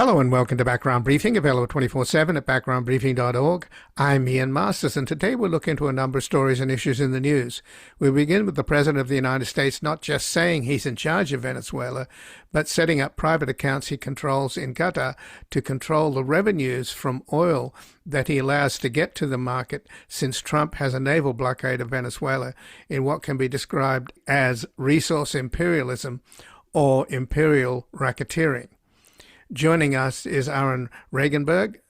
Hello and welcome to Background Briefing, available 24/7 at backgroundbriefing.org. I'm Ian Masters, and today we'll look into a number of stories and issues in the news. We'll begin with the President of the United States not just saying he's in charge of Venezuela, but setting up private accounts he controls in Qatar to control the revenues from oil that he allows to get to the market, since Trump has a naval blockade of Venezuela in what can be described as resource imperialism or imperial racketeering. Joining us is Regunberg,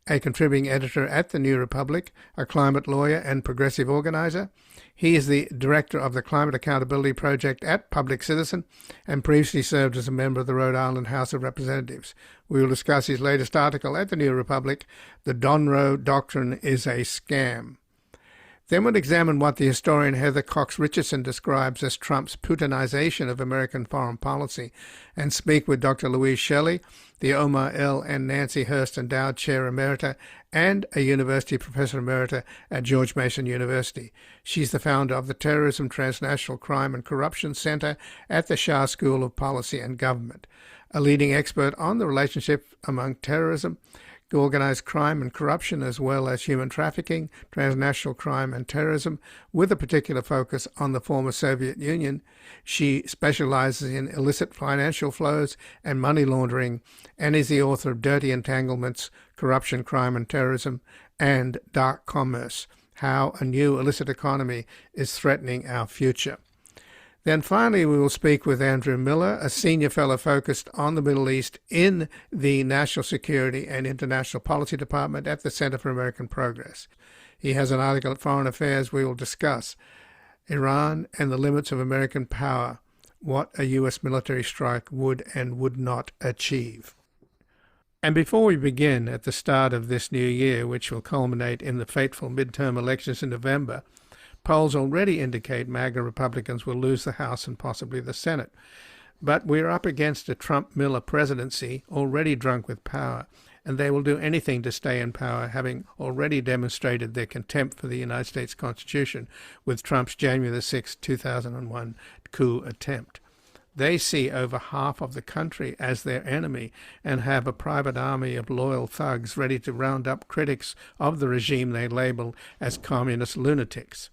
a contributing editor at the New Republic, a climate lawyer and progressive organizer. He is the director of the Climate Accountability Project at Public Citizen and previously served as a member of the Rhode Island House of Representatives. We will discuss his latest article at the New Republic, "The Donroe Doctrine is a Scam." Then we'll examine what the historian Heather Cox Richardson describes as Trump's Putinization of American foreign policy, and speak with Dr. Louisse Shelley, the Omar L. and Nancy Hurst Endowed Chair Emerita and a University Professor Emerita at George Mason University. She's the founder of the Terrorism, Transnational Crime and Corruption Center at the Shah School of Policy and Government, a leading expert on the relationship among terrorism, organized crime and corruption, as well as human trafficking, transnational crime and terrorism, with a particular focus on the former Soviet Union. She specializes in illicit financial flows and money laundering, and is the author of Dirty Entanglements, Corruption, Crime and Terrorism, and Dark Commerce, How a New Illicit Economy is Threatening Our Future. Then finally, we will speak with Andrew Miller, a senior fellow focused on the Middle East in the National Security and International Policy Department at the Center for American Progress. He has an article at Foreign Affairs. We will discuss Iran and the limits of American power, what a U.S. military strike would and would not achieve. And before we begin at the start of this new year, which will culminate in the fateful midterm elections in November, polls already indicate MAGA Republicans will lose the House and possibly the Senate. But we're up against a Trump-Miller presidency already drunk with power, and they will do anything to stay in power, having already demonstrated their contempt for the United States Constitution with Trump's January 6, 2001 coup attempt. They see over half of the country as their enemy and have a private army of loyal thugs ready to round up critics of the regime they label as communist lunatics.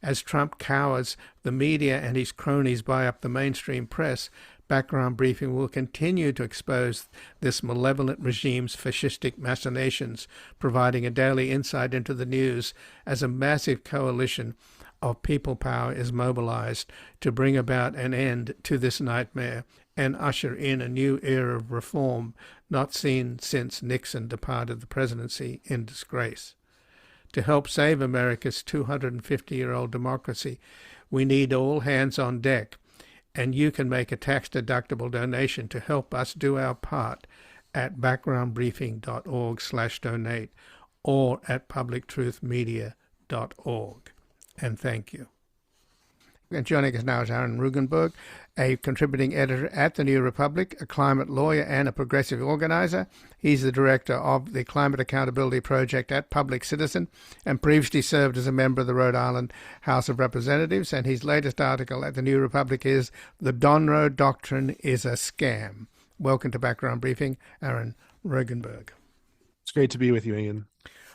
As Trump cowers, the media and his cronies buy up the mainstream press, Background Briefing will continue to expose this malevolent regime's fascistic machinations, providing a daily insight into the news as a massive coalition of people power is mobilized to bring about an end to this nightmare and usher in a new era of reform not seen since Nixon departed the presidency in disgrace. To help save America's 250-year-old democracy, we need all hands on deck, and you can make a tax-deductible donation to help us do our part at backgroundbriefing.org/donate or at publictruthmedia.org. And thank you. And joining us now is Regunberg, a contributing editor at the New Republic, a climate lawyer and a progressive organizer. He's the director of the Climate Accountability Project at Public Citizen and previously served as a member of the Rhode Island House of Representatives. And his latest article at the New Republic is "The Donroe Doctrine is a Scam." Welcome to Background Briefing, Aaron Regunberg. It's great to be with you, Ian.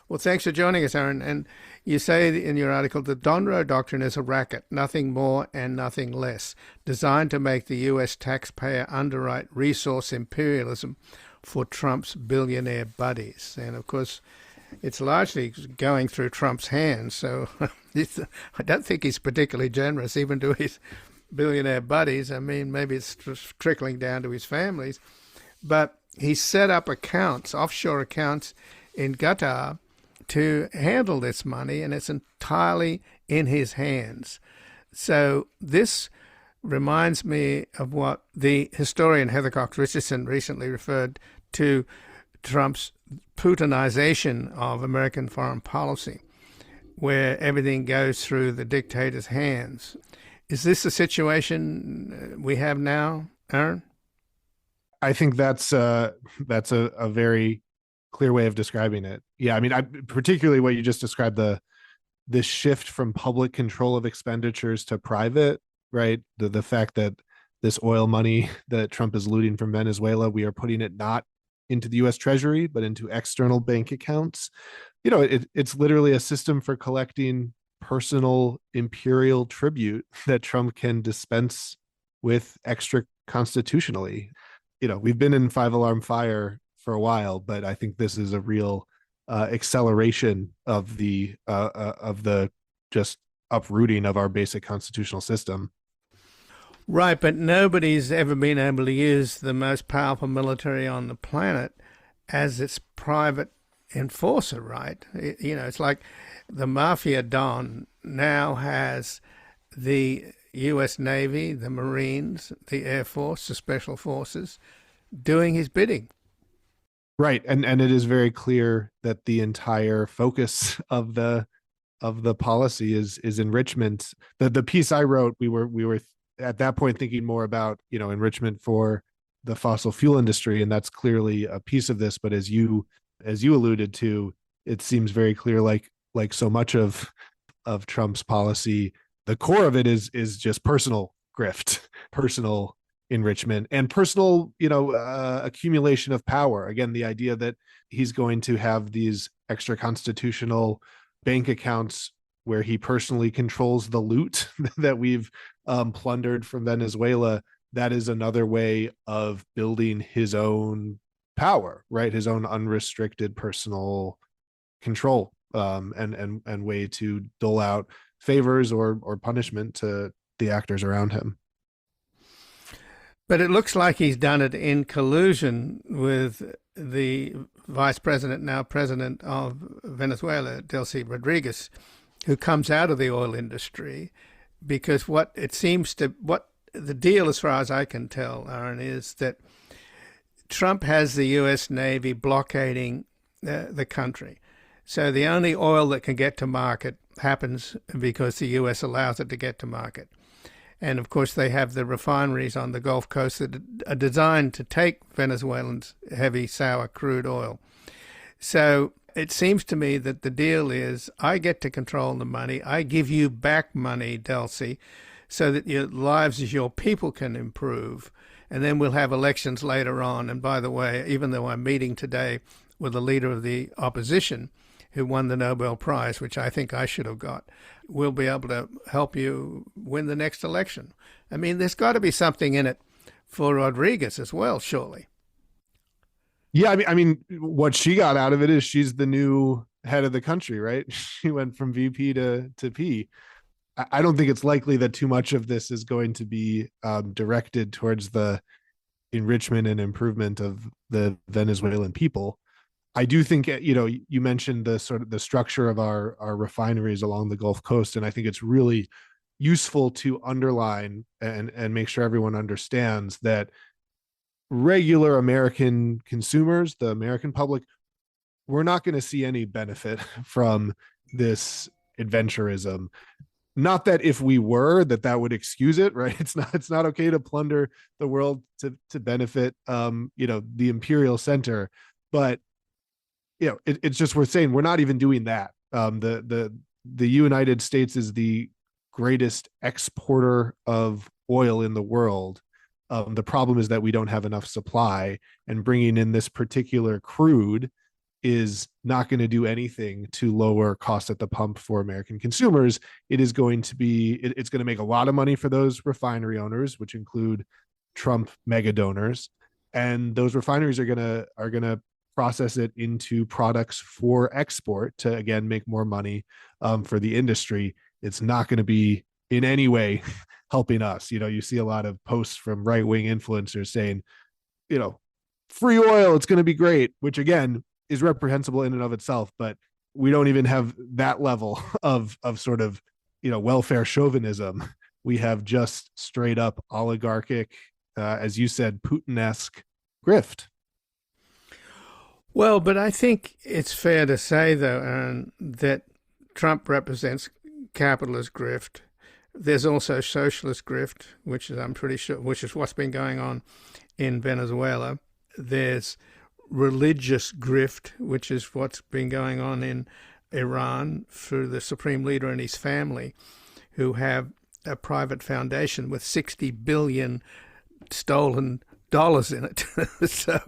Well, thanks for joining us, Aaron. And you say in your article, the Donroe Doctrine is a racket, nothing more and nothing less, designed to make the U.S. taxpayer underwrite resource imperialism for Trump's billionaire buddies. And, of course, it's largely going through Trump's hands, so I don't think he's particularly generous even to his billionaire buddies. I mean, maybe it's trickling down to his families. But he set up accounts, offshore accounts in Qatar, to handle this money, and it's entirely in his hands. So this reminds me of what the historian Heather Cox Richardson recently referred to Trump's Putinization of American foreign policy, where everything goes through the dictator's hands. Is this the situation we have now, Aaron? I think that's a very clear way of describing it. Yeah, I mean, particularly what you just described, this shift from public control of expenditures to private, right? The fact that this oil money that Trump is looting from Venezuela, we are putting it not into the US Treasury, but into external bank accounts. It's literally a system for collecting personal imperial tribute that Trump can dispense with extra constitutionally. We've been in five alarm fire for a while, but I think this is a real acceleration of the just uprooting of our basic constitutional system. Right, but nobody's ever been able to use the most powerful military on the planet as its private enforcer, right? It's like the mafia don now has the U.S. Navy, the Marines, the Air Force, the Special Forces doing his bidding. Right, and it is very clear that the entire focus of the policy is enrichment. The piece I wrote, we were at that point thinking more about enrichment for the fossil fuel industry, and that's clearly a piece of this. But as you alluded to, it seems very clear, like so much of Trump's policy, the core of it is just personal grift, personal enrichment, and personal accumulation of power. Again, the idea that he's going to have these extra constitutional bank accounts where he personally controls the loot that we've plundered from Venezuela. That is another way of building his own power, right? His own unrestricted personal control, and way to dole out favors or punishment to the actors around him. But it looks like he's done it in collusion with the vice president, now president of Venezuela, Delcy Rodriguez, who comes out of the oil industry, because what the deal, as far as I can tell, Aaron, is that Trump has the U.S. Navy blockading the country. So the only oil that can get to market happens because the U.S. allows it to get to market. And of course, they have the refineries on the Gulf Coast that are designed to take Venezuelans' heavy, sour crude oil. So it seems to me that the deal is, I get to control the money. I give you back money, Delcy, so that your lives as your people can improve. And then we'll have elections later on. And by the way, even though I'm meeting today with the leader of the opposition, who won the Nobel Prize, which I think I should have got, we'll be able to help you win the next election. I mean, there's got to be something in it for Rodriguez as well, surely. Yeah, I mean, what she got out of it is she's the new head of the country, right? She went from VP to P. I don't think it's likely that too much of this is going to be directed towards the enrichment and improvement of the Venezuelan people. I do think, you mentioned the sort of the structure of our refineries along the Gulf Coast, and I think it's really useful to underline and make sure everyone understands that regular American consumers, the American public, we're not going to see any benefit from this adventurism. Not that if we were, that would excuse it, right? It's not okay to plunder the world to benefit the Imperial Center, but it's just worth saying we're not even doing that. The United States is the greatest exporter of oil in the world. The problem is that we don't have enough supply, and bringing in this particular crude is not going to do anything to lower costs at the pump for American consumers. It's going to make a lot of money for those refinery owners, which include Trump mega donors, and those refineries are gonna process it into products for export to again make more money for the industry. It's not going to be in any way helping us. You see a lot of posts from right-wing influencers saying, free oil, it's going to be great, which again is reprehensible in and of itself, but we don't even have that level of sort of welfare chauvinism. We have just straight up oligarchic, as you said, Putin-esque grift. Well, but I think it's fair to say, though, Aaron, that Trump represents capitalist grift. There's also socialist grift, which is, I'm pretty sure, which is what's been going on in Venezuela. There's religious grift, which is what's been going on in Iran through the supreme leader and his family, who have a private foundation with 60 billion stolen dollars in it. So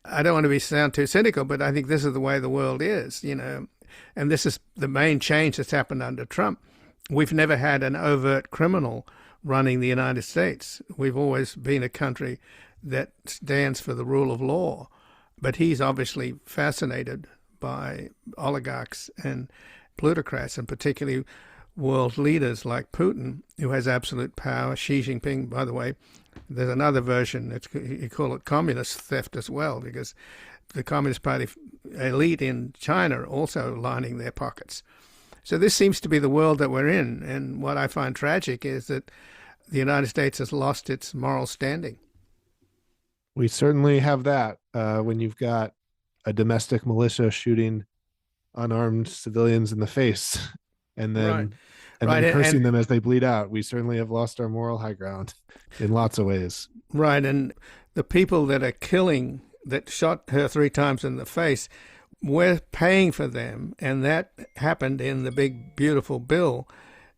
I don't want to sound too cynical, but I think this is the way the world is, and this is the main change that's happened under Trump. We've never had an overt criminal running the United States. We've always been a country that stands for the rule of law. But he's obviously fascinated by oligarchs and plutocrats, and particularly world leaders like Putin, who has absolute power. Xi Jinping, by the way, there's another version. You call it communist theft as well, because the Communist Party elite in China are also lining their pockets. So this seems to be the world that we're in. And what I find tragic is that the United States has lost its moral standing. We certainly have that when you've got a domestic militia shooting unarmed civilians in the face and then cursing them as they bleed out. We certainly have lost our moral high ground in lots of ways. Right. And the people that are killing, that shot her 3 times in the face, we're paying for them. And that happened in the big, beautiful bill,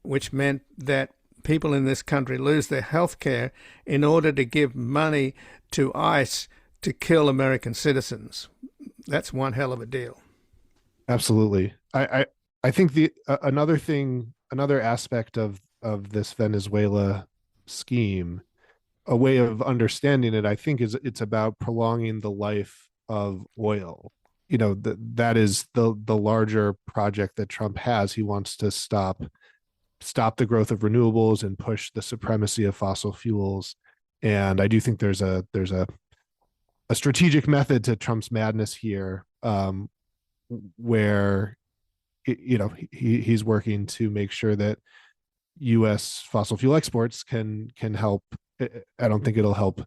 which meant that people in this country lose their health care in order to give money to ICE to kill American citizens. That's one hell of a deal. Absolutely. I think another aspect of this Venezuela scheme, a way of understanding it, I think, is it's about prolonging the life of oil. That is the larger project that Trump has. He wants to stop the growth of renewables and push the supremacy of fossil fuels. And I do think there's a strategic method to Trump's madness here, where he's working to make sure that U.S. fossil fuel exports can help. I don't think it'll help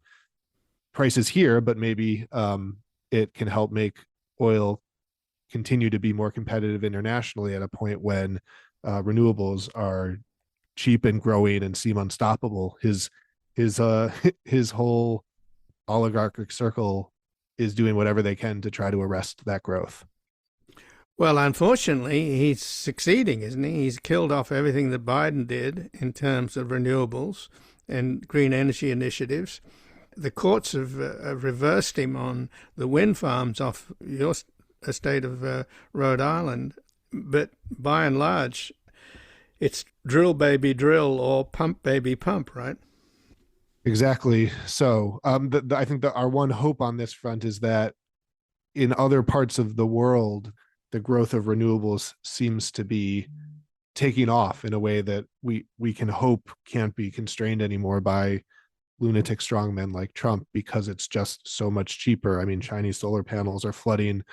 prices here, but maybe it can help make oil continue to be more competitive internationally at a point when renewables are cheap and growing and seem unstoppable. His whole oligarchic circle is doing whatever they can to try to arrest that growth. Well, unfortunately, he's succeeding, isn't he? He's killed off everything that Biden did in terms of renewables and green energy initiatives. The courts have reversed him on the wind farms off your estate of Rhode Island. But by and large, it's drill, baby, drill, or pump, baby, pump, right? Exactly. So I think that our one hope on this front is that in other parts of the world, the growth of renewables seems to be taking off in a way that we can hope can't be constrained anymore by lunatic strongmen like Trump, because it's just so much cheaper. I mean, Chinese solar panels are flooding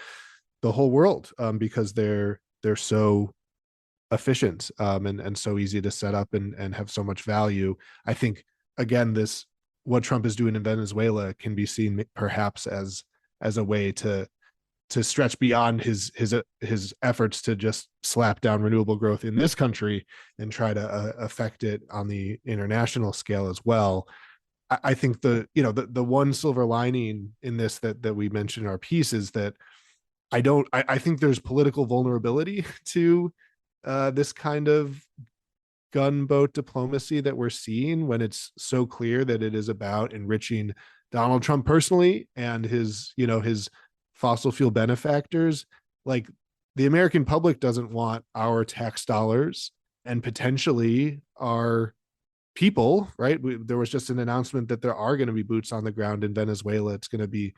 the whole world because they're so efficient and so easy to set up and have so much value. I think, again, what Trump is doing in Venezuela can be seen perhaps as a way to stretch beyond his efforts to just slap down renewable growth in this country and try to affect it on the international scale as well. I think the one silver lining in this that we mentioned in our piece is that I think there's political vulnerability to this kind of gunboat diplomacy that we're seeing, when it's so clear that it is about enriching Donald Trump personally and his fossil fuel benefactors. Like, the American public doesn't want our tax dollars and potentially our people, right? There was just an announcement that there are going to be boots on the ground in Venezuela. It's going to be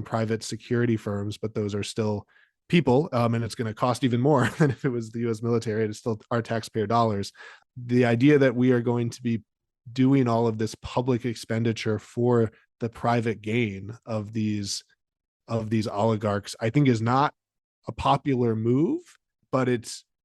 private security firms, but those are still people, and it's going to cost even more than if it was the U.S. military. It's still our taxpayer dollars. The idea that we are going to be doing all of this public expenditure for the private gain of these oligarchs, I think, is not a popular move, but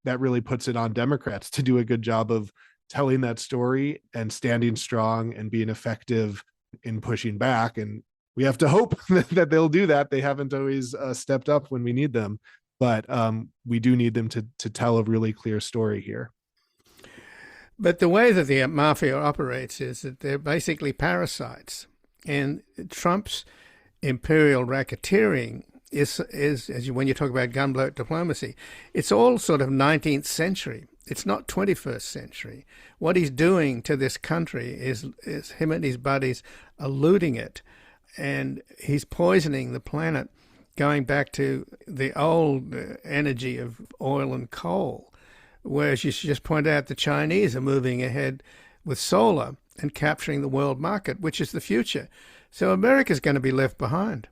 that really puts it on Democrats to do a good job of telling that story and standing strong and being effective in pushing back. And we have to hope that they'll do that. They haven't always stepped up when we need them, but we do need them to tell a really clear story here. But the way that the mafia operates is that they're basically parasites. And Trump's imperial racketeering is when you talk about gunboat diplomacy, it's all sort of 19th century. It's not 21st century. What he's doing to this country is him and his buddies are looting it. and he's poisoning the planet, going back to the old energy of oil and coal. Whereas you should just point out the Chinese are moving ahead with solar and capturing the world market, which is the future. So America's going to be left behind.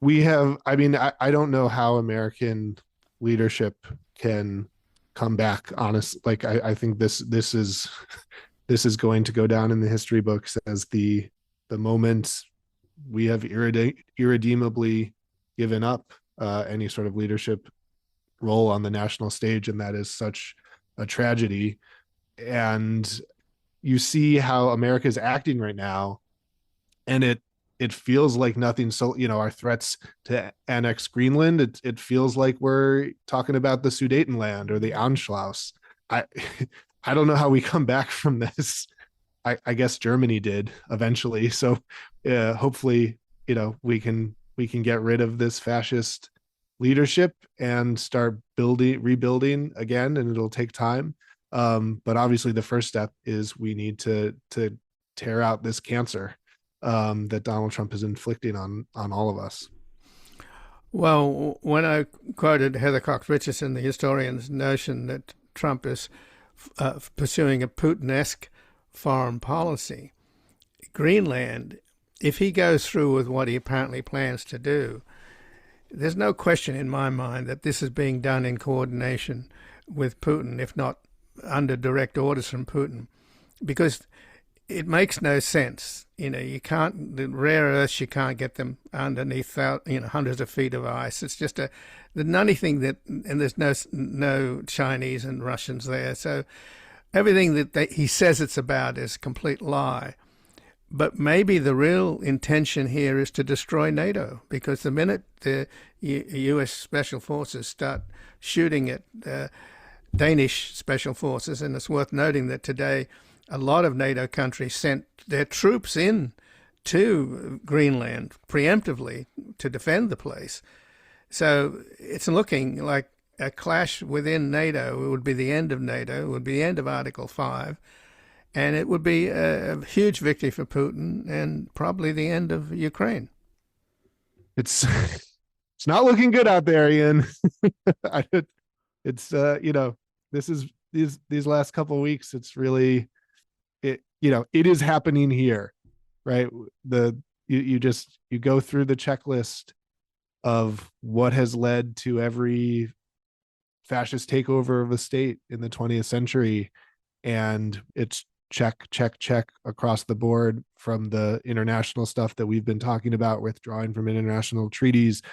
I mean, I don't know how American leadership can come back, honest. Like, I think this is this is going to go down in the history books as the moment we have irredeemably given up any sort of leadership role on the national stage, and that is such a tragedy. And you see how America is acting right now, and it feels like nothing. So, our threats to annex Greenland, it feels like we're talking about the Sudetenland or the Anschluss. I I don't know how we come back from this. I guess Germany did eventually. So hopefully, we can get rid of this fascist leadership and start rebuilding again, and it'll take time. But obviously the first step is we need to tear out this cancer that Donald Trump is inflicting on all of us. Well, when I quoted Heather Cox Richardson, the historian's notion that Trump is pursuing a Putin-esque foreign policy, Greenland, if he goes through with what he apparently plans to do, there's no question in my mind that this is being done in coordination with Putin, if not under direct orders from Putin, because it makes no sense. You can't, the rare earths, you can't get them underneath, hundreds of feet of ice. It's just the nutty thing that, and there's no Chinese and Russians there. So everything that he says it's about is a complete lie. But maybe the real intention here is to destroy NATO, because the minute the U.S. Special Forces start shooting at Danish Special Forces, and it's worth noting that today a lot of NATO countries sent their troops in to Greenland preemptively to defend the place. So it's looking like a clash within NATO. It would be the end of NATO. It would be the end of Article 5. And it would be a huge victory for Putin and probably the end of Ukraine. It's not looking good out there, Ian. It's this is these last couple of weeks. It's really it is happening here, right? You go through the checklist of what has led to every fascist takeover of a state in the 20th century, and it's check across the board, from the international stuff that we've been talking about, withdrawing from international treaties,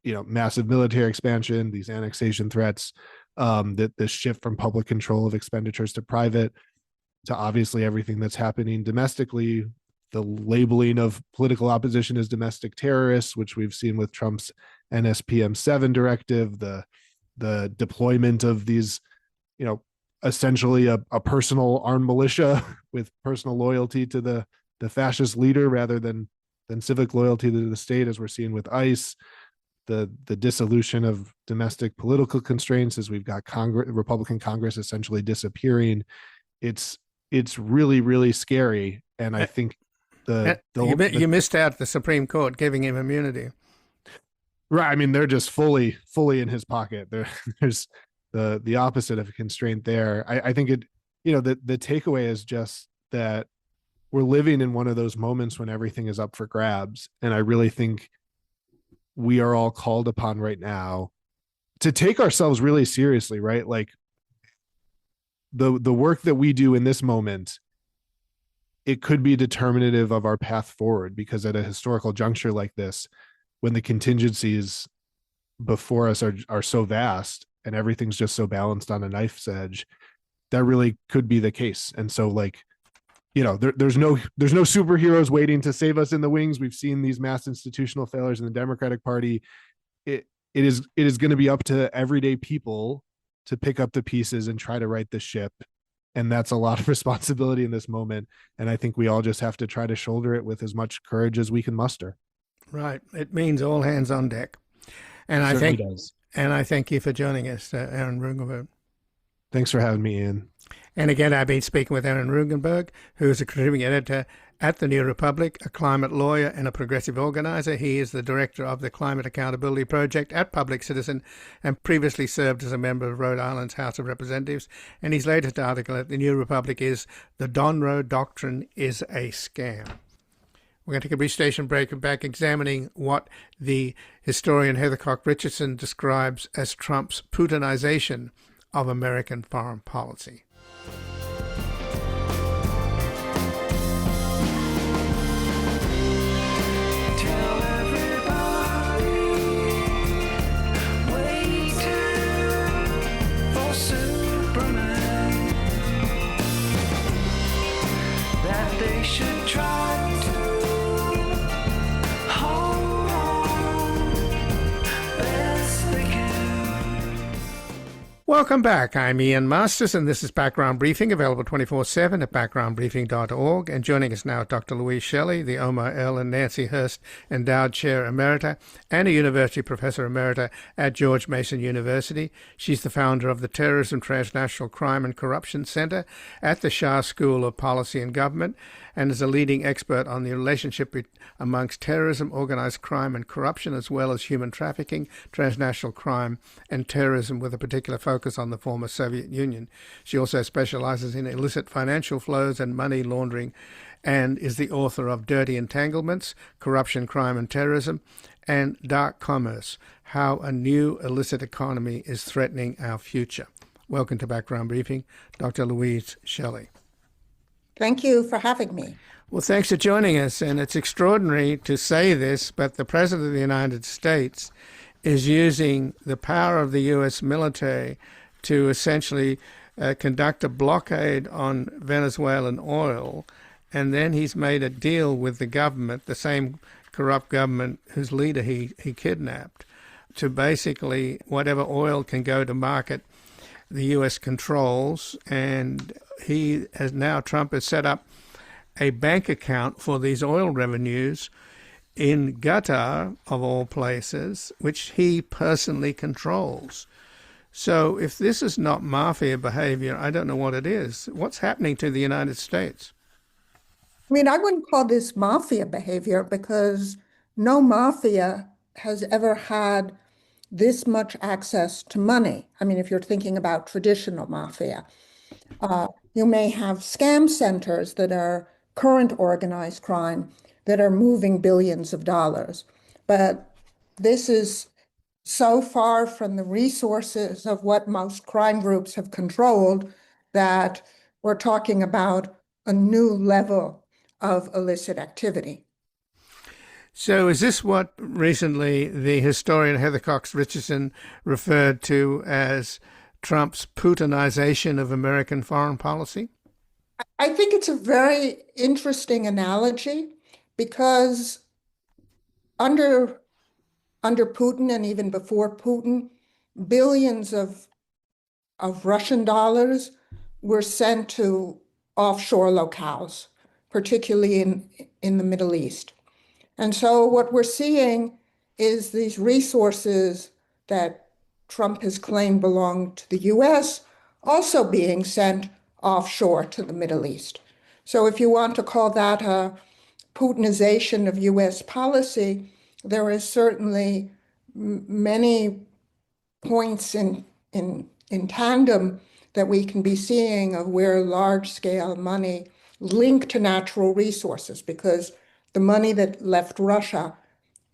massive military expansion, these annexation threats, that the shift from public control of expenditures to private, to obviously everything that's happening domestically, the labeling of political opposition as domestic terrorists, which we've seen with Trump's NSPM 7 directive, the deployment of these, essentially a personal armed militia with personal loyalty to the fascist leader rather than civic loyalty to the state, as we're seeing with ICE, the dissolution of domestic political constraints as we've got Republican Congress essentially disappearing. It's really, really scary. And I think you missed out the Supreme Court giving him immunity. Right. I mean, they're just fully in his pocket. There's the opposite of a constraint there. I think the takeaway is just that we're living in one of those moments when everything is up for grabs. And I really think we are all called upon right now to take ourselves really seriously, right? Like the work that we do in this moment, it could be determinative of our path forward, because at a historical juncture like this, when the contingencies before us are so vast and everything's just so balanced on a knife's edge, that really could be the case. And so, like, there's no superheroes waiting to save us in the wings. We've seen these mass institutional failures in the Democratic Party. It is going to be up to everyday people to pick up the pieces and try to right the ship. And that's a lot of responsibility in this moment. And I think we all just have to try to shoulder it with as much courage as we can muster. Right. It means all hands on deck. And I thank you for joining us, Aaron Regunberg. Thanks for having me, Ian. And again, I've been speaking with Aaron Regunberg, who is a contributing editor At the New Republic, a climate lawyer and a progressive organizer, he is the director of the Climate Accountability Project at Public Citizen and previously served as a member of Rhode Island's House of Representatives. And his latest article at the New Republic is "The Donroe Doctrine is a Scam." We're going to take a brief station break and back examining what the historian Heather Cox Richardson describes as Trump's Putinization of American foreign policy. Welcome back. I'm Ian Masters, and this is Background Briefing, available 24/7 at backgroundbriefing.org. And joining us now, Dr. Louise Shelley, the Omar L. and Nancy Hurst Endowed Chair Emerita and a University Professor Emerita at George Mason University. She's the founder of the Terrorism, Transnational Crime and Corruption Center at the Shah School of Policy and Government, and is a leading expert on the relationship amongst terrorism, organized crime and corruption, as well as human trafficking, transnational crime and terrorism, with a particular focus on the former Soviet Union. She also specializes in illicit financial flows and money laundering, and is the author of Dirty Entanglements, Corruption, Crime and Terrorism, and Dark Commerce, How a New Illicit Economy is Threatening Our Future. Welcome to Background Briefing, Dr. Louise Shelley. Thank you for having me. Well, thanks for joining us. And it's extraordinary to say this, but the President of the United States is using the power of the U.S. military to essentially conduct a blockade on Venezuelan oil. And then he's made a deal with the government, the same corrupt government whose leader he kidnapped, to basically whatever oil can go to market, the U.S. controls. And Trump has set up a bank account for these oil revenues in Qatar, of all places, which he personally controls. So if this is not mafia behavior, I don't know what it is. What's happening to the United States? I mean, I wouldn't call this mafia behavior because no mafia has ever had this much access to money. I mean, if you're thinking about traditional mafia, you may have scam centers that are current organized crime that are moving billions of dollars. But this is so far from the resources of what most crime groups have controlled that we're talking about a new level of illicit activity. So is this what recently the historian Heather Cox Richardson referred to as Trump's Putinization of American foreign policy? I think it's a very interesting analogy because under Putin and even before Putin, billions of Russian dollars were sent to offshore locales, particularly in the Middle East. And so what we're seeing is these resources that Trump has claimed belong to the US also being sent offshore to the Middle East. So if you want to call that a Putinization of US policy, there is certainly many points in tandem that we can be seeing of where large-scale money linked to natural resources, because the money that left Russia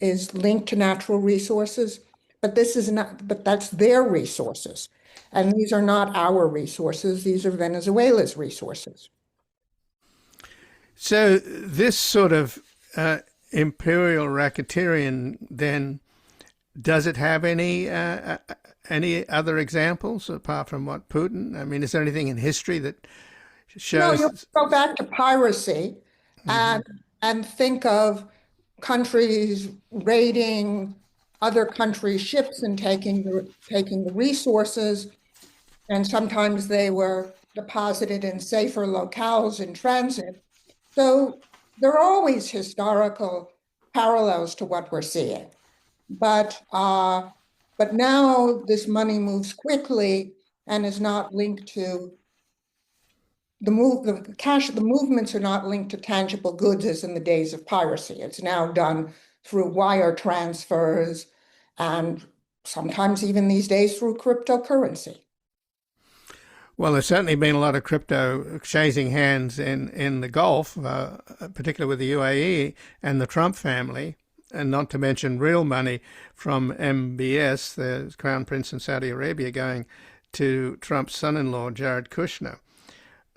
is linked to natural resources, but that's their resources. And these are not our resources, these are Venezuela's resources. So this sort of imperial racketeering, then, does it have any other examples apart from what Putin? I mean, is there anything in history that shows? No, you go back to piracy and think of countries raiding other countries' ships and taking the resources, and sometimes they were deposited in safer locales in transit. So there are always historical parallels to what we're seeing. But now this money moves quickly and is not linked to the movements are not linked to tangible goods as in the days of piracy. It's now done through wire transfers and sometimes even these days through cryptocurrency. Well, there's certainly been a lot of crypto exchanging hands in the Gulf, particularly with the UAE and the Trump family, and not to mention real money from MBS, the Crown Prince in Saudi Arabia, going to Trump's son-in-law, Jared Kushner.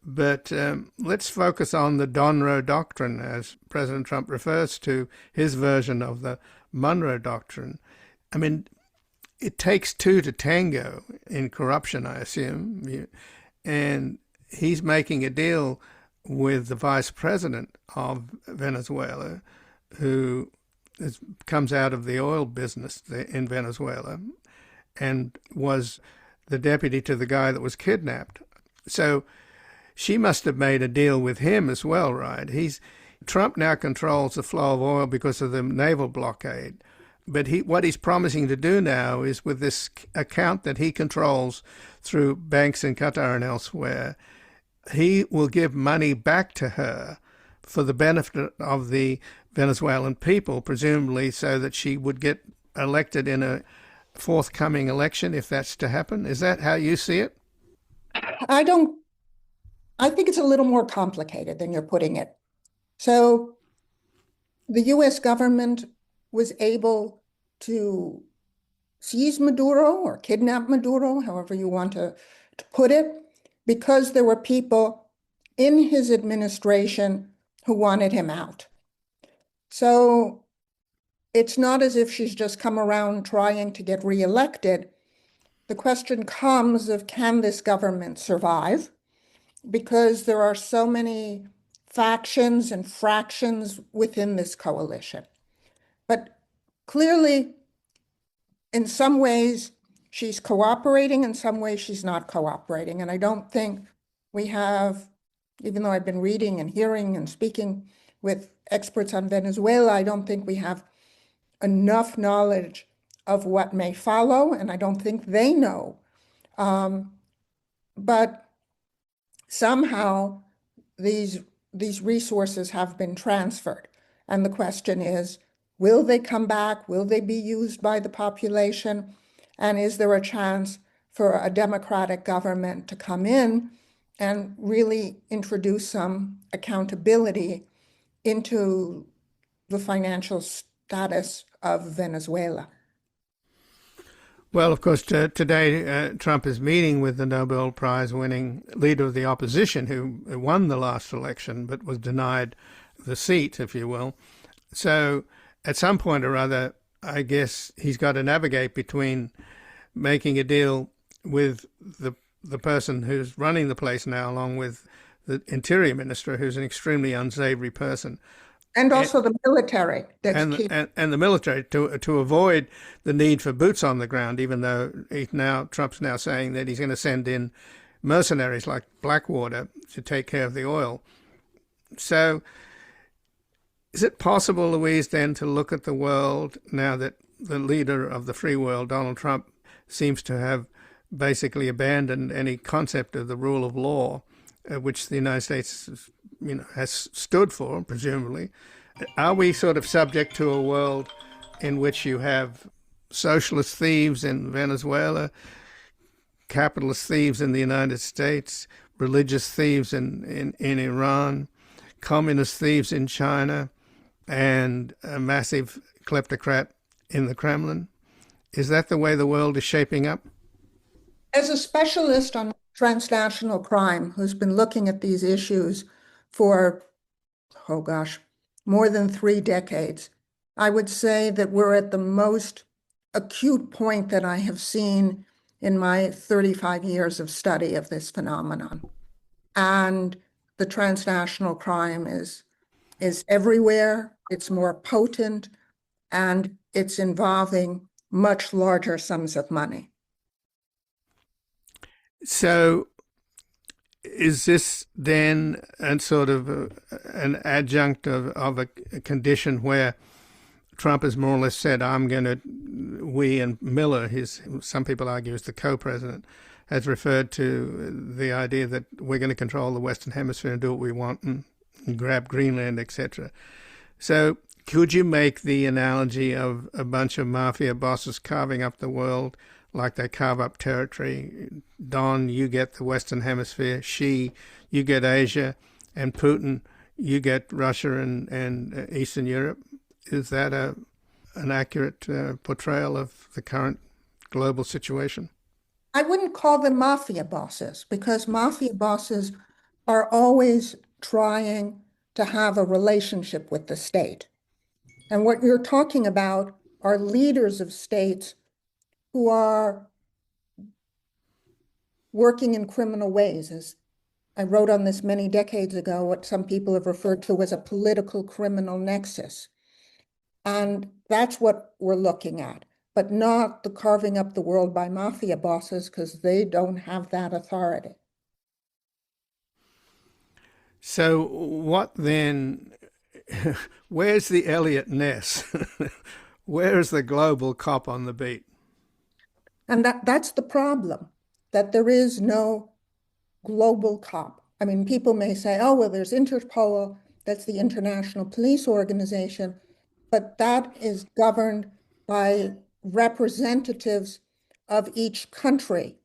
But let's focus on the Monroe Doctrine, as President Trump refers to his version of the Monroe Doctrine. I mean, it takes two to tango in corruption, I assume. And he's making a deal with the vice president of Venezuela, who comes out of the oil business in Venezuela and was the deputy to the guy that was kidnapped. So she must have made a deal with him as well, right? Trump now controls the flow of oil because of the naval blockade. But what he's promising to do now is, with this account that he controls through banks in Qatar and elsewhere, he will give money back to her for the benefit of the Venezuelan people, presumably so that she would get elected in a forthcoming election, if that's to happen. Is that how you see it? I think it's a little more complicated than you're putting it. So the US government was able to seize Maduro or kidnap Maduro, however you want to put it, because there were people in his administration who wanted him out. So it's not as if she's just come around trying to get reelected. The question comes of, can this government survive? Because there are so many factions and fractions within this coalition. But clearly, in some ways, she's cooperating, in some ways she's not cooperating. And I don't think we have, even though I've been reading and hearing and speaking with experts on Venezuela, I don't think we have enough knowledge of what may follow, and I don't think they know. But somehow these resources have been transferred. And the question is, will they come back? Will they be used by the population? And is there a chance for a democratic government to come in and really introduce some accountability into the financial status of Venezuela? Well, of course, today Trump is meeting with the Nobel Prize-winning leader of the opposition who won the last election but was denied the seat, if you will. So at some point or other, I guess he's got to navigate between making a deal with the person who's running the place now, along with the Interior Minister, who's an extremely unsavory person. And also the military. And the military to avoid the need for boots on the ground, even though Trump's now saying that he's going to send in mercenaries like Blackwater to take care of the oil. So is it possible, Louise, then to look at the world now that the leader of the free world, Donald Trump, seems to have basically abandoned any concept of the rule of law, which the United States has stood for, presumably? Are we sort of subject to a world in which you have socialist thieves in Venezuela, capitalist thieves in the United States, religious thieves in Iran, communist thieves in China, and a massive kleptocrat in the Kremlin? Is that the way the world is shaping up? As a specialist on transnational crime who's been looking at these issues for, more than 3 decades, I would say that we're at the most acute point that I have seen in my 35 years of study of this phenomenon. And the transnational crime is everywhere, it's more potent, and it's involving much larger sums of money. So is this then a sort of an adjunct of a condition where Trump has more or less said, we and Miller, some people argue is the co-president, has referred to the idea that we're going to control the Western Hemisphere and do what we want and grab Greenland, etc. So could you make the analogy of a bunch of mafia bosses carving up the world like they carve up territory? Don, you get the Western Hemisphere. Xi, you get Asia. And Putin, you get Russia and Eastern Europe. Is that an accurate portrayal of the current global situation? I wouldn't call them mafia bosses because mafia bosses are always trying to have a relationship with the state. And what you're talking about are leaders of states who are working in criminal ways. As I wrote on this many decades ago, what some people have referred to as a political criminal nexus. And that's what we're looking at, but not the carving up the world by mafia bosses because they don't have that authority. So what then, where's the Elliot Ness? Where's the global cop on the beat? And that's the problem, that there is no global cop. I mean, people may say, oh, well, there's Interpol, that's the International Police Organization, but that is governed by representatives of each country.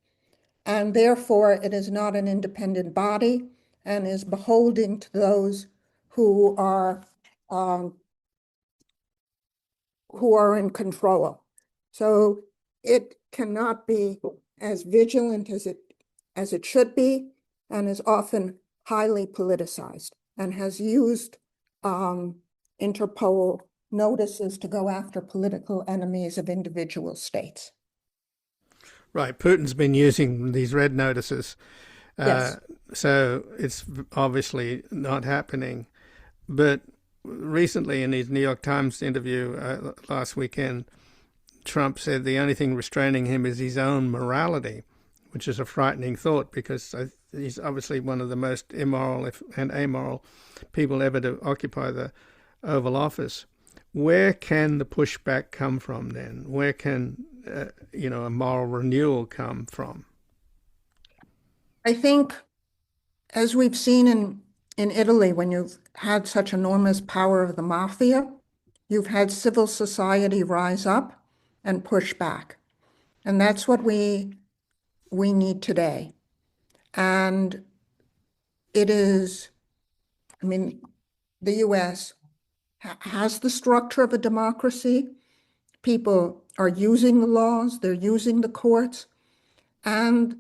And therefore, it is not an independent body and is beholden to those who are in control. So it cannot be as vigilant as it should be, and is often highly politicized, and has used Interpol notices to go after political enemies of individual states. Right. Putin's been using these red notices. Yes. So it's obviously not happening. But recently in his New York Times interview last weekend, Trump said the only thing restraining him is his own morality, which is a frightening thought because he's obviously one of the most immoral and amoral people ever to occupy the Oval Office. Where can the pushback come from then? Where can a moral renewal come from? I think, as we've seen in Italy, when you've had such enormous power of the mafia, you've had civil society rise up and push back. And that's what we need today. And it is, I mean, the US has the structure of a democracy. People are using the laws, they're using the courts, and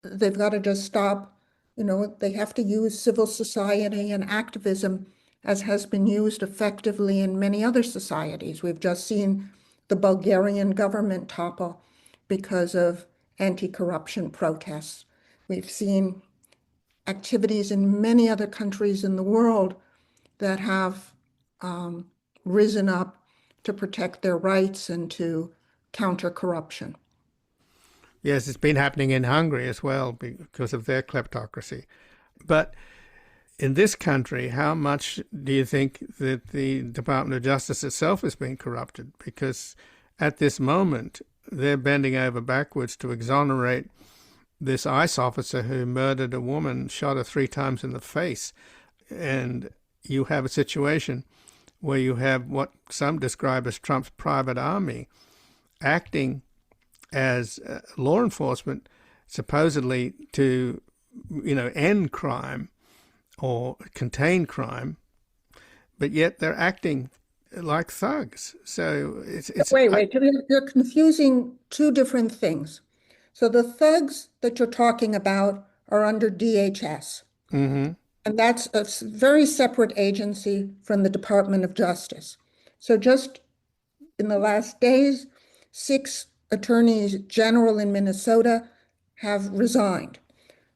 they've got to just stop. They have to use civil society and activism as has been used effectively in many other societies. We've just seen the Bulgarian government topple because of anti-corruption protests. We've seen activities in many other countries in the world that have risen up to protect their rights and to counter corruption. Yes, it's been happening in Hungary as well because of their kleptocracy. But in this country, how much do you think that the Department of Justice itself has been corrupted? Because at this moment, they're bending over backwards to exonerate this ICE officer who murdered a woman, shot her 3 times in the face. And you have a situation where you have what some describe as Trump's private army acting as law enforcement, supposedly to, end crime or contain crime, but yet they're acting like thugs. So it's Wait, you're confusing two different things. So the thugs that you're talking about are under DHS. Mm-hmm. And that's a very separate agency from the Department of Justice. So just in the last days, 6 attorneys general in Minnesota have resigned.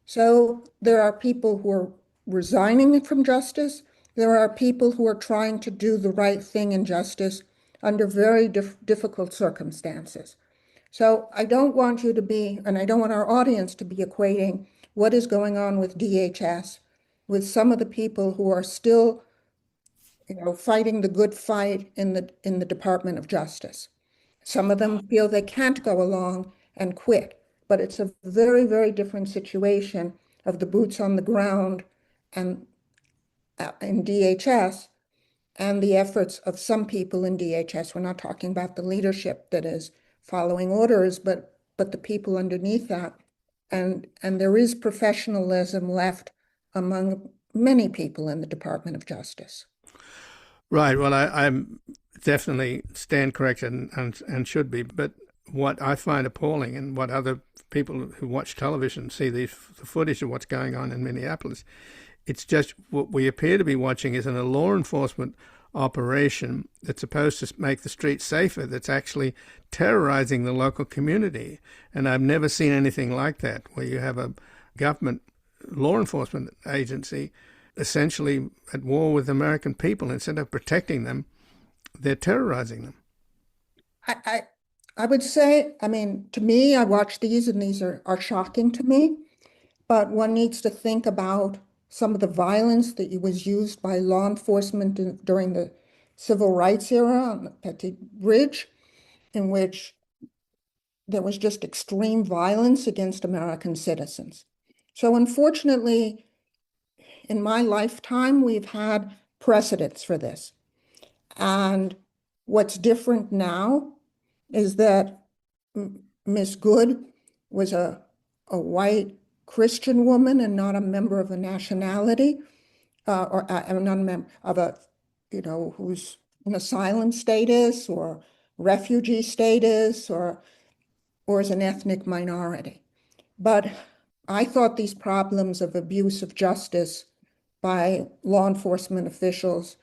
So there are people who are resigning from justice. There are people who are trying to do the right thing in justice under very difficult circumstances. So I don't want you to be, and I don't want our audience to be equating what is going on with DHS with some of the people who are still fighting the good fight in the Department of Justice. Some of them feel they can't go along and quit, but it's a very, very different situation of the boots on the ground and in DHS and the efforts of some people in DHS. We're not talking about the leadership that is following orders, but the people underneath that. And there is professionalism left among many people in the Department of Justice. Right. Well, I'm definitely stand corrected and should be. But what I find appalling, and what other people who watch television see the footage of what's going on in Minneapolis, it's just what we appear to be watching is in a law enforcement operation that's supposed to make the streets safer, that's actually terrorizing the local community. And I've never seen anything like that, where you have a government law enforcement agency essentially at war with the American people. Instead of protecting them, they're terrorizing them. I would say, to me, I watch these and these are shocking to me, but one needs to think about some of the violence that was used by law enforcement during the civil rights era on the Petit Bridge, in which there was just extreme violence against American citizens. So unfortunately, in my lifetime, we've had precedents for this. And what's different now is that Miss Good was a white Christian woman and not a member of a nationality, or not a member of a, who's in asylum status or refugee status or is an ethnic minority. But I thought these problems of abuse of justice by law enforcement officials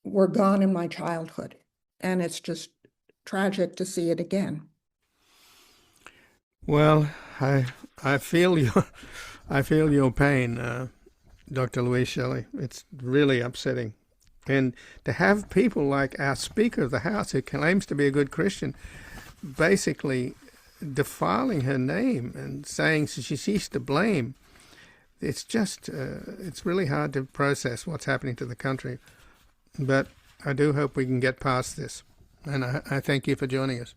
were gone in my childhood. And it's just tragic to see it again. Well, I feel your pain, Dr. Louise Shelley. It's really upsetting. And to have people like our Speaker of the House, who claims to be a good Christian, basically defiling her name and saying she's to blame, it's just, it's really hard to process what's happening to the country. But I do hope we can get past this. And I thank you for joining us.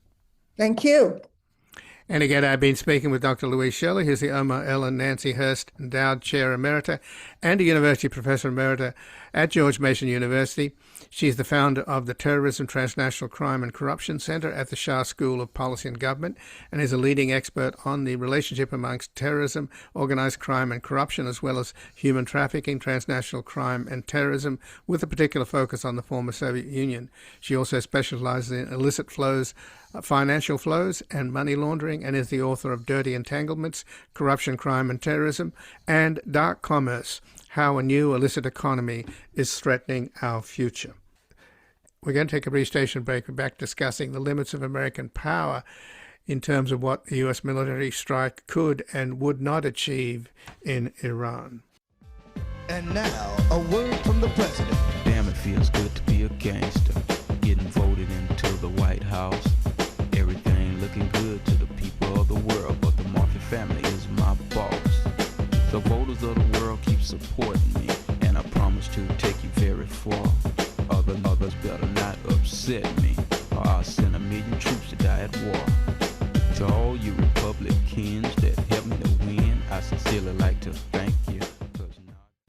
Thank you. And again, I've been speaking with Dr. Louise Shelley, who's the Omar Ellen Nancy Hurst Endowed Chair Emerita and a University Professor Emerita at George Mason University. She's the founder of the Terrorism, Transnational Crime and Corruption Center at the Shah School of Policy and Government, and is a leading expert on the relationship amongst terrorism, organized crime and corruption, as well as human trafficking, transnational crime and terrorism, with a particular focus on the former Soviet Union. She also specializes in illicit flows, financial flows and money laundering, and is the author of Dirty Entanglements, Corruption, Crime and Terrorism, and Dark Commerce, How a New Illicit Economy is Threatening Our Future. We're going to take a brief station break. We're back discussing the limits of American power in terms of what the U.S. military strike could and would not achieve in Iran. And now, a word from the president. Damn, it feels good to be a gangster. Getting voted into the White House. Everything looking good to the people of the world, but the Murphy family is my boss. The voters of the world keep supporting me, and I promise to take you very far. Others better not upset me, or I'll send 1 million troops to die at war. To all you Republicans that helped me to win, I sincerely like to thank you.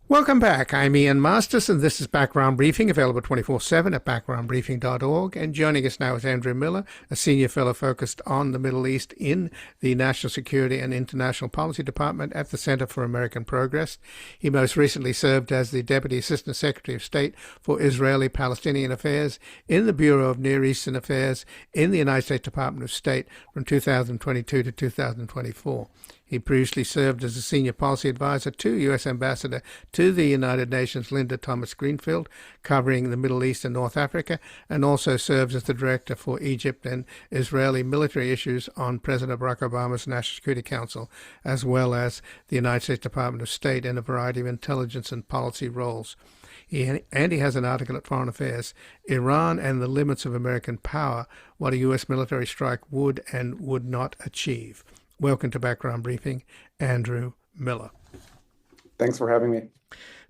Welcome back. I'm Ian Masters, and this is Background Briefing, available 24/7 at backgroundbriefing.org. And joining us now is Andrew Miller, a senior fellow focused on the Middle East in the National Security and International Policy Department at the Center for American Progress. He most recently served as the Deputy Assistant Secretary of State for Israeli-Palestinian Affairs in the Bureau of Near Eastern Affairs in the United States Department of State from 2022 to 2024. He previously served as a senior policy advisor to U.S. Ambassador to the United Nations Linda Thomas-Greenfield, covering the Middle East and North Africa, and also serves as the director for Egypt and Israeli military issues on President Barack Obama's National Security Council, as well as the United States Department of State in a variety of intelligence and policy roles. He has an article at Foreign Affairs, Iran and the Limits of American Power, What a U.S. Military Strike Would and Would Not Achieve. Welcome to Background Briefing, Andrew Miller. Thanks for having me.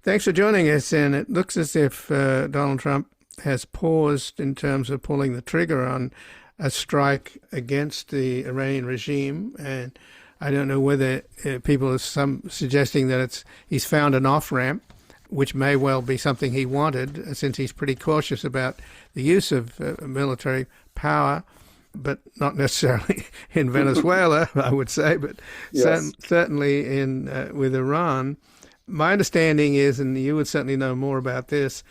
Thanks for joining us. And it looks as if Donald Trump has paused in terms of pulling the trigger on a strike against the Iranian regime. And I don't know whether people are suggesting that he's found an off-ramp, which may well be something he wanted, since he's pretty cautious about the use of military power, but not necessarily in Venezuela, I would say, but Yes. certainly in with Iran. My understanding is, and you would certainly know more about this,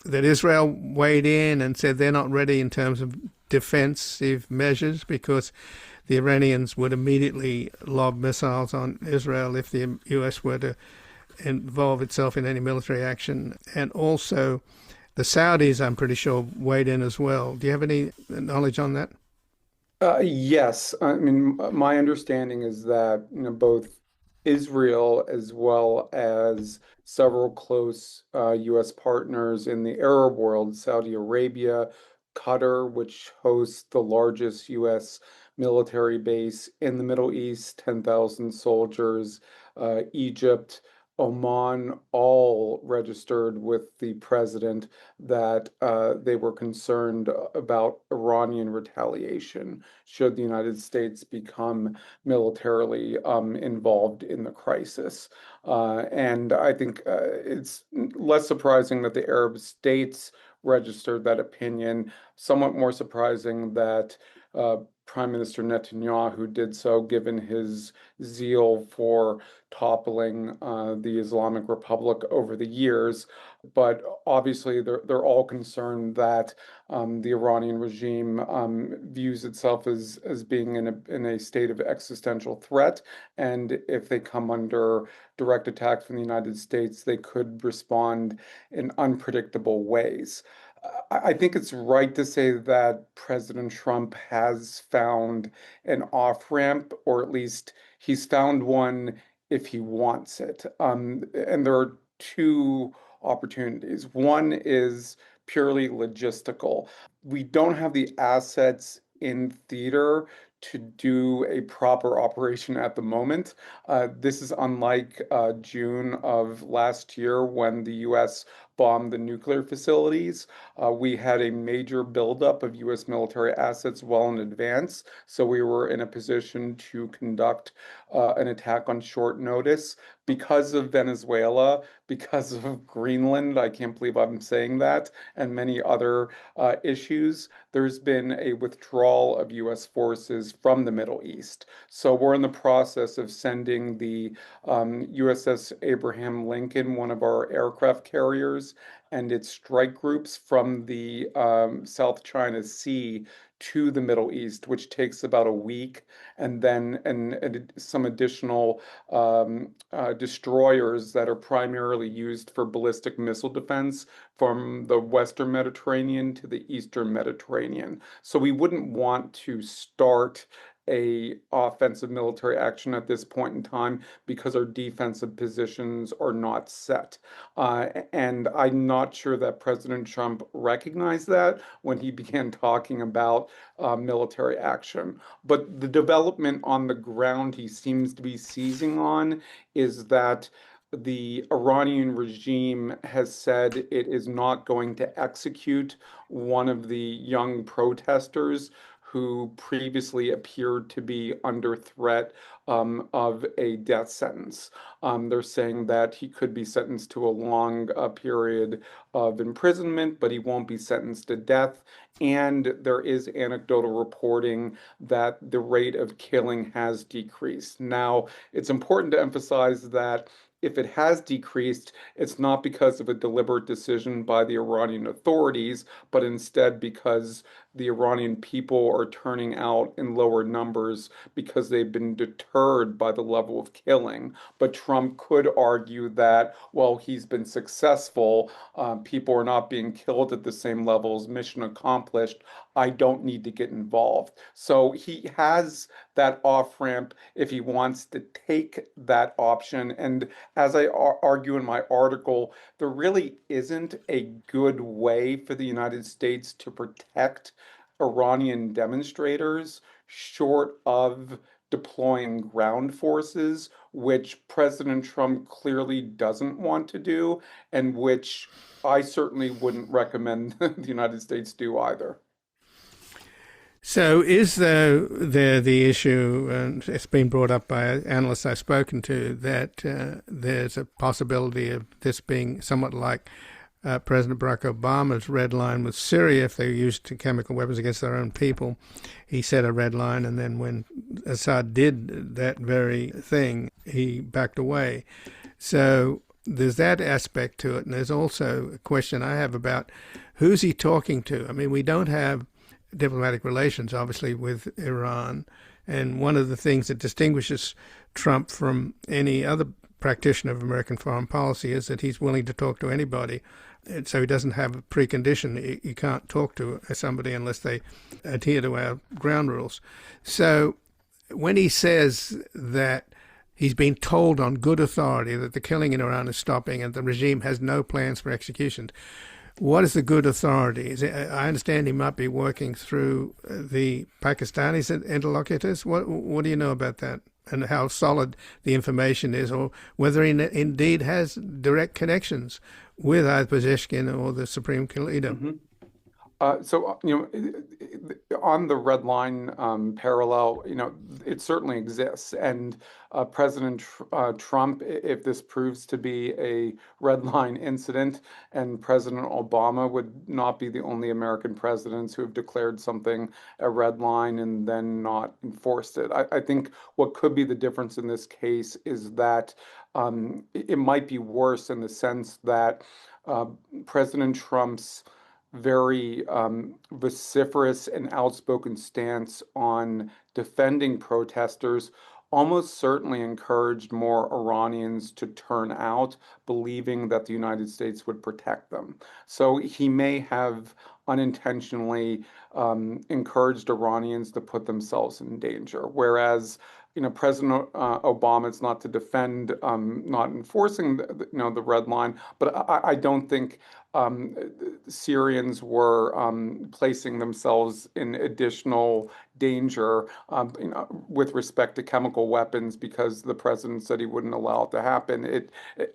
that Israel weighed in and said they're not ready in terms of defensive measures because the Iranians would immediately lob missiles on Israel if the U.S. were to involve itself in any military action. And also the Saudis, I'm pretty sure, weighed in as well. Do you have any knowledge on that? Yes, I mean, my understanding is that both Israel as well as several close U.S. partners in the Arab world, Saudi Arabia, Qatar, which hosts the largest U.S. military base in the Middle East, 10,000 soldiers, Egypt, Oman, all registered with the president that they were concerned about Iranian retaliation should the United States become militarily involved in the crisis. And I think it's less surprising that the Arab states registered that opinion, somewhat more surprising that Prime Minister Netanyahu did so, given his zeal for toppling the Islamic Republic over the years. But obviously, they're all concerned that the Iranian regime views itself as being in a state of existential threat, and if they come under direct attack from the United States, they could respond in unpredictable ways. I think it's right to say that President Trump has found an off-ramp, or at least he's found one if he wants it. And there are two opportunities. One is purely logistical. We don't have the assets in theater to do a proper operation at the moment. This is unlike June of last year when the U.S. bombed the nuclear facilities. We had a major buildup of U.S. military assets well in advance, so we were in a position to conduct an attack on short notice. Because of Venezuela, because of Greenland, I can't believe I'm saying that, and many other issues, there's been a withdrawal of U.S. forces from the Middle East. So we're in the process of sending the USS Abraham Lincoln, one of our aircraft carriers, and its strike groups from the South China Sea to the Middle East, which takes about a week, and then some additional destroyers that are primarily used for ballistic missile defense from the Western Mediterranean to the Eastern Mediterranean. So we wouldn't want to start a offensive military action at this point in time because our defensive positions are not set. And I'm not sure that President Trump recognized that when he began talking about military action. But the development on the ground he seems to be seizing on is that the Iranian regime has said it is not going to execute one of the young protesters who previously appeared to be under threat of a death sentence. They're saying that he could be sentenced to a long period of imprisonment, but he won't be sentenced to death. And there is anecdotal reporting that the rate of killing has decreased. Now, it's important to emphasize that if it has decreased, it's not because of a deliberate decision by the Iranian authorities, but instead because the Iranian people are turning out in lower numbers because they've been deterred by the level of killing. But Trump could argue that, well, he's been successful, people are not being killed at the same levels, mission accomplished, I don't need to get involved. So he has that off ramp if he wants to take that option. And as I argue in my article, there really isn't a good way for the United States to protect Iranian demonstrators short of deploying ground forces, which President Trump clearly doesn't want to do, and which I certainly wouldn't recommend the United States do either. So is there the issue, and it's been brought up by analysts I've spoken to, that there's a possibility of this being somewhat like President Barack Obama's red line with Syria if they used chemical weapons against their own people. He set a red line, and then when Assad did that very thing, he backed away. So there's that aspect to it, and there's also a question I have about who's he talking to. I mean, we don't have diplomatic relations, obviously, with Iran. And one of the things that distinguishes Trump from any other practitioner of American foreign policy is that he's willing to talk to anybody. And so he doesn't have a precondition. You can't talk to somebody unless they adhere to our ground rules. So when he says that he's been told on good authority that the killing in Iran is stopping and the regime has no plans for executions, what is the good authority? I understand he might be working through the Pakistanis interlocutors. What do you know about that, and how solid the information is, or whether he indeed has direct connections with either Pezeshkian or the Supreme Leader? Mm-hmm. On the red line parallel, it certainly exists. And President Trump, if this proves to be a red line incident, and President Obama would not be the only American presidents who have declared something a red line and then not enforced it. I think what could be the difference in this case is that it might be worse in the sense that President Trump's very vociferous and outspoken stance on defending protesters almost certainly encouraged more Iranians to turn out, believing that the United States would protect them. So he may have unintentionally encouraged Iranians to put themselves in danger, whereas President Obama, it's not to defend not enforcing the red line, but I don't think Syrians were placing themselves in additional danger with respect to chemical weapons because the president said he wouldn't allow it to happen.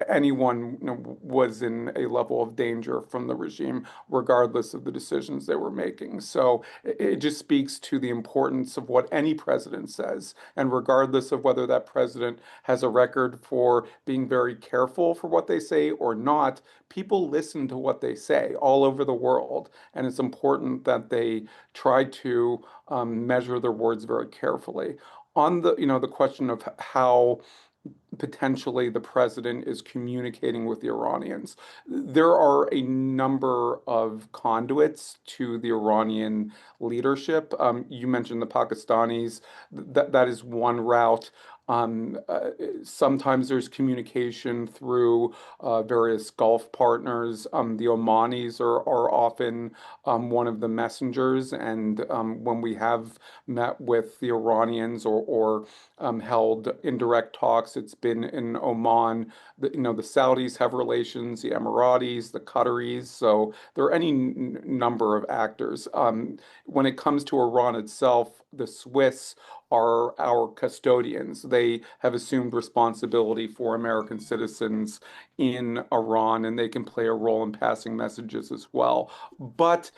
Anyone was in a level of danger from the regime, regardless of the decisions they were making. So it just speaks to the importance of what any president says, and regardless of whether that president has a record for being very careful for what they say or not, people listen to what they say all over the world, and it's important that they try to measure their words very carefully. On the question of how potentially the president is communicating with the Iranians, there are a number of conduits to the Iranian leadership. You mentioned the Pakistanis. That is one route. Sometimes there's communication through various Gulf partners. The Omanis are often one of the messengers, and when we have met with the Iranians or held indirect talks, it's been in Oman. The Saudis have relations, the Emiratis, the Qataris, so there are any number of actors. When it comes to Iran itself, the Swiss are our custodians. They have assumed responsibility for American citizens in Iran, and they can play a role in passing messages as well. But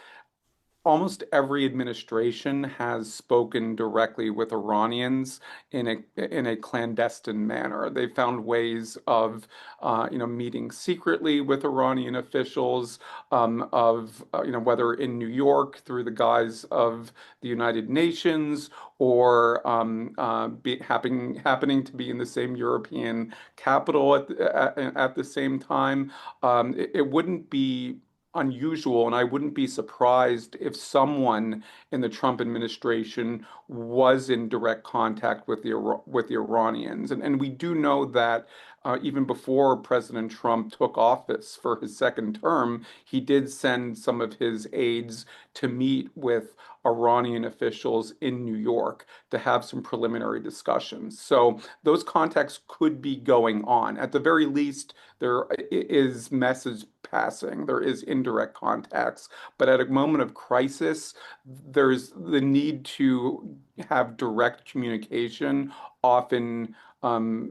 almost every administration has spoken directly with Iranians in a clandestine manner. They found ways of meeting secretly with Iranian officials, whether in New York through the guise of the United Nations or happening to be in the same European capital at the same time. It wouldn't be unusual, and I wouldn't be surprised if someone in the Trump administration was in direct contact with the Iranians. And we do know that even before President Trump took office for his second term, he did send some of his aides to meet with Iranian officials in New York to have some preliminary discussions. So those contacts could be going on. At the very least, there is message passing, there is indirect contacts, but at a moment of crisis, there's the need to have direct communication often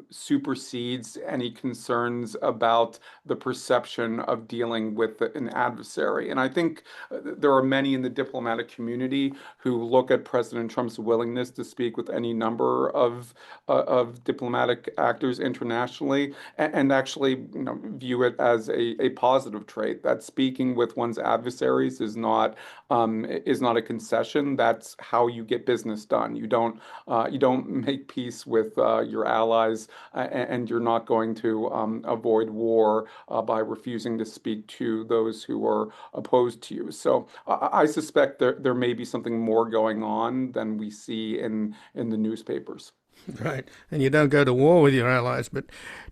supersedes any concerns about the perception of dealing with an adversary. And I think there are many in the diplomatic community who look at President Trump's willingness to speak with any number of diplomatic actors internationally and actually, view it as a positive trait. That speaking with one's adversaries is not a concession. That's how you get business done. You don't make peace with your allies, and you're not going to avoid war by refusing to speak to those who are opposed to you. So I suspect there may be something more going on than we see in the newspapers. Right. And you don't go to war with your allies, but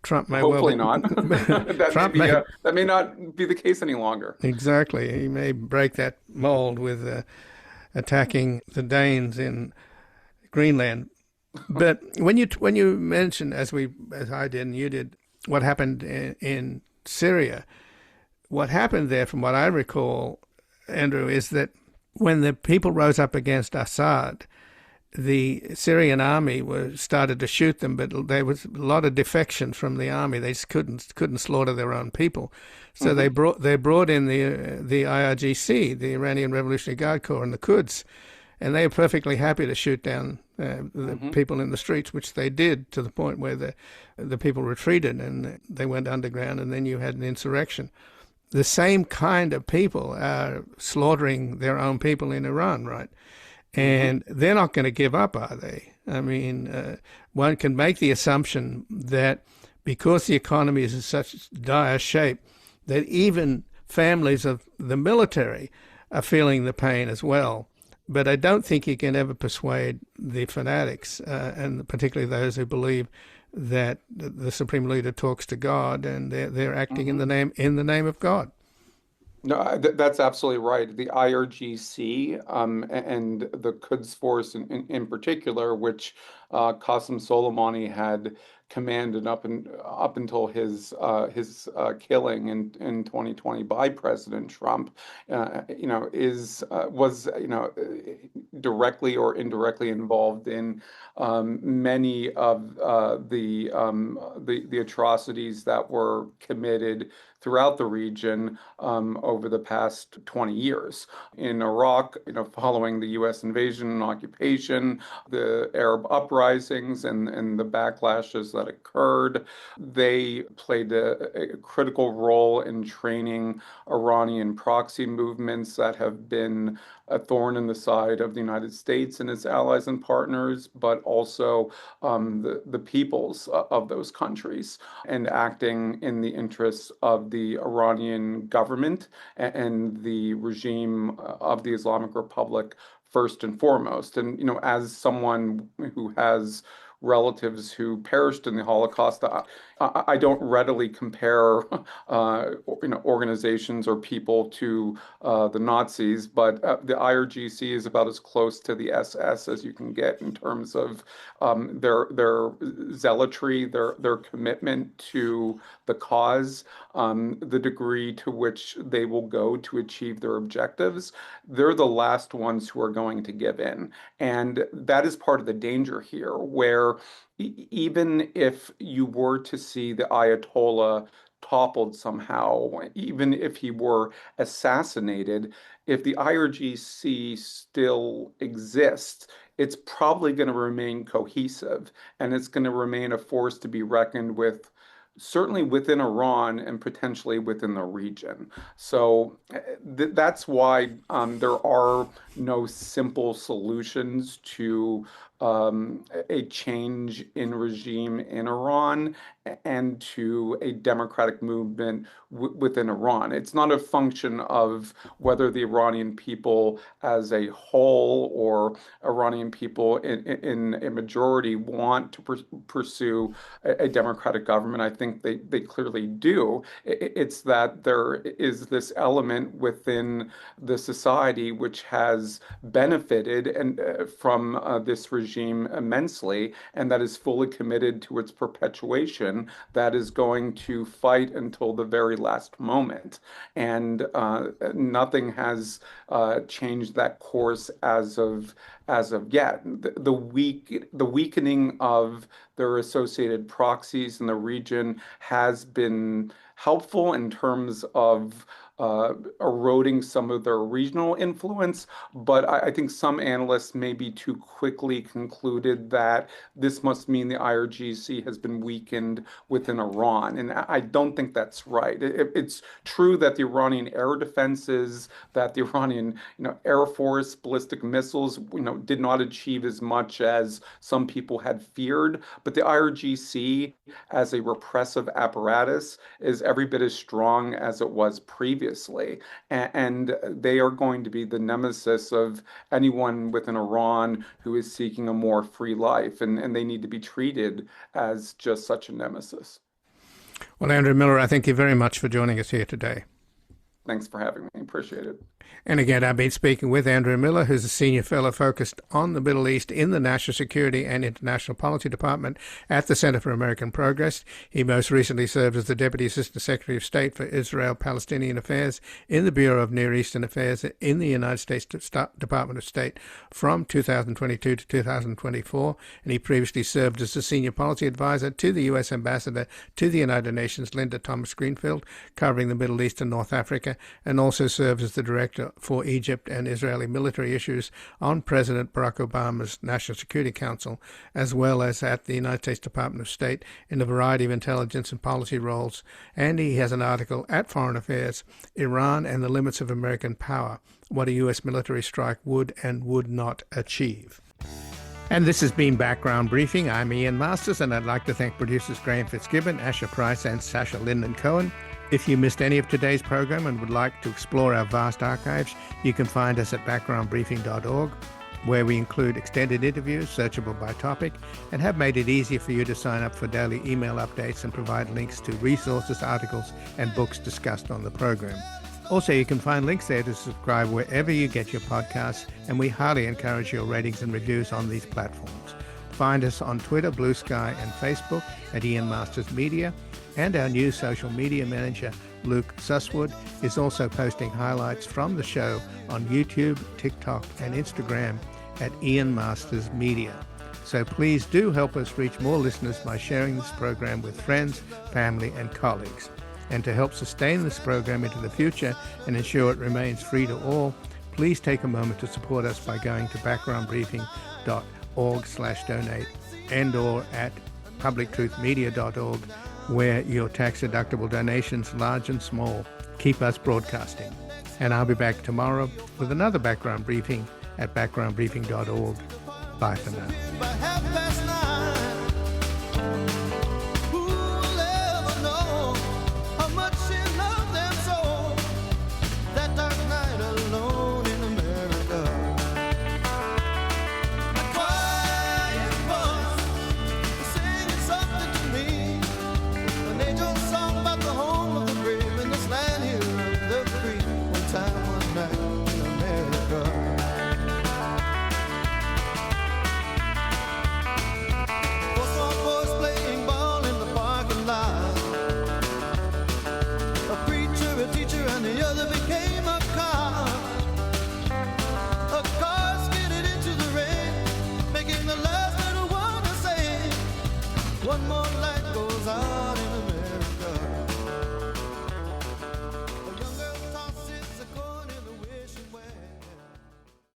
Trump may Hopefully well not. That may not be the case any longer. Exactly. He may break that mold with attacking the Danes in Greenland. But when you mention, as I did and you did, what happened in Syria, what happened there, from what I recall, Andrew, is that when the people rose up against Assad, the Syrian army started to shoot them, but there was a lot of defection from the army. They just couldn't slaughter their own people, so they brought in the IRGC, the Iranian Revolutionary Guard Corps, and the Kurds, and they were perfectly happy to shoot down the people in the streets, which they did, to the point where the people retreated and they went underground, and then you had an insurrection. The same kind of people are slaughtering their own people in Iran, right? And they're not going to give up, are they? I mean, one can make the assumption that because the economy is in such dire shape, that even families of the military are feeling the pain as well. But I don't think you can ever persuade the fanatics, and particularly those who believe that the supreme leader talks to God and they're acting in the name of God. No, that's absolutely right. The IRGC and the Quds Force in particular, which Qasem Soleimani had commanded up until his killing in 2020 by President Trump, was directly or indirectly involved in many of the atrocities that were committed throughout the region over the past 20 years. In Iraq, following the U.S. invasion and occupation, the Arab uprisings and the backlashes that occurred, they played a critical role in training Iranian proxy movements that have been a thorn in the side of the United States and its allies and partners, but also the peoples of those countries, and acting in the interests of the Iranian government and the regime of the Islamic Republic first and foremost. And, as someone who has relatives who perished in the Holocaust, I don't readily compare, organizations or people to the Nazis, but the IRGC is about as close to the SS as you can get in terms of their zealotry, their commitment to the cause, the degree to which they will go to achieve their objectives. They're the last ones who are going to give in, and that is part of the danger here, where even if you were to see the Ayatollah toppled somehow, even if he were assassinated, if the IRGC still exists, it's probably going to remain cohesive, and it's going to remain a force to be reckoned with, certainly within Iran and potentially within the region. So that's why there are no simple solutions to a change in regime in Iran and to a democratic movement within Iran. It's not a function of whether the Iranian people as a whole or Iranian people in a majority want to pursue a democratic government. I think they clearly do. It's that there is this element within the society which has benefited from this regime regime immensely and that is fully committed to its perpetuation, that is going to fight until the very last moment. And nothing has changed that course as of yet. The weakening of their associated proxies in the region has been helpful in terms of eroding some of their regional influence, but I think some analysts maybe too quickly concluded that this must mean the IRGC has been weakened within Iran, and I don't think that's right. It's true that the Iranian air defenses, that the Iranian Air Force ballistic missiles did not achieve as much as some people had feared, but the IRGC as a repressive apparatus is every bit as strong as it was previously. And they are going to be the nemesis of anyone within Iran who is seeking a more free life. And they need to be treated as just such a nemesis. Well, Andrew Miller, I thank you very much for joining us here today. Thanks for having me. Appreciate it. And again, I've been speaking with Andrew Miller, who's a senior fellow focused on the Middle East in the National Security and International Policy Department at the Center for American Progress. He most recently served as the Deputy Assistant Secretary of State for Israel-Palestinian Affairs in the Bureau of Near Eastern Affairs in the United States Department of State from 2022 to 2024. And he previously served as the Senior Policy Advisor to the U.S. Ambassador to the United Nations, Linda Thomas-Greenfield, covering the Middle East and North Africa, and also served as the Director for Egypt and Israeli military issues on President Barack Obama's National Security Council, as well as at the United States Department of State in a variety of intelligence and policy roles. And he has an article at Foreign Affairs, Iran and the Limits of American Power, What a U.S. Military Strike Would and Would Not Achieve. And this has been Background Briefing. I'm Ian Masters, and I'd like to thank producers Graham Fitzgibbon, Asher Price, and Sasha Linden-Cohen. If you missed any of today's program and would like to explore our vast archives, you can find us at backgroundbriefing.org, where we include extended interviews, searchable by topic, and have made it easier for you to sign up for daily email updates and provide links to resources, articles, and books discussed on the program. Also, you can find links there to subscribe wherever you get your podcasts, and we highly encourage your ratings and reviews on these platforms. Find us on Twitter, Blue Sky, and Facebook at Ian Masters Media, and our new social media manager, Luke Susswood, is also posting highlights from the show on YouTube, TikTok, and Instagram at Ian Masters Media. So please do help us reach more listeners by sharing this program with friends, family, and colleagues. And to help sustain this program into the future and ensure it remains free to all, please take a moment to support us by going to backgroundbriefing.org/donate and/or at publictruthmedia.org, where your tax-deductible donations, large and small, keep us broadcasting. And I'll be back tomorrow with another Background Briefing at backgroundbriefing.org. Bye for now. One more light goes out.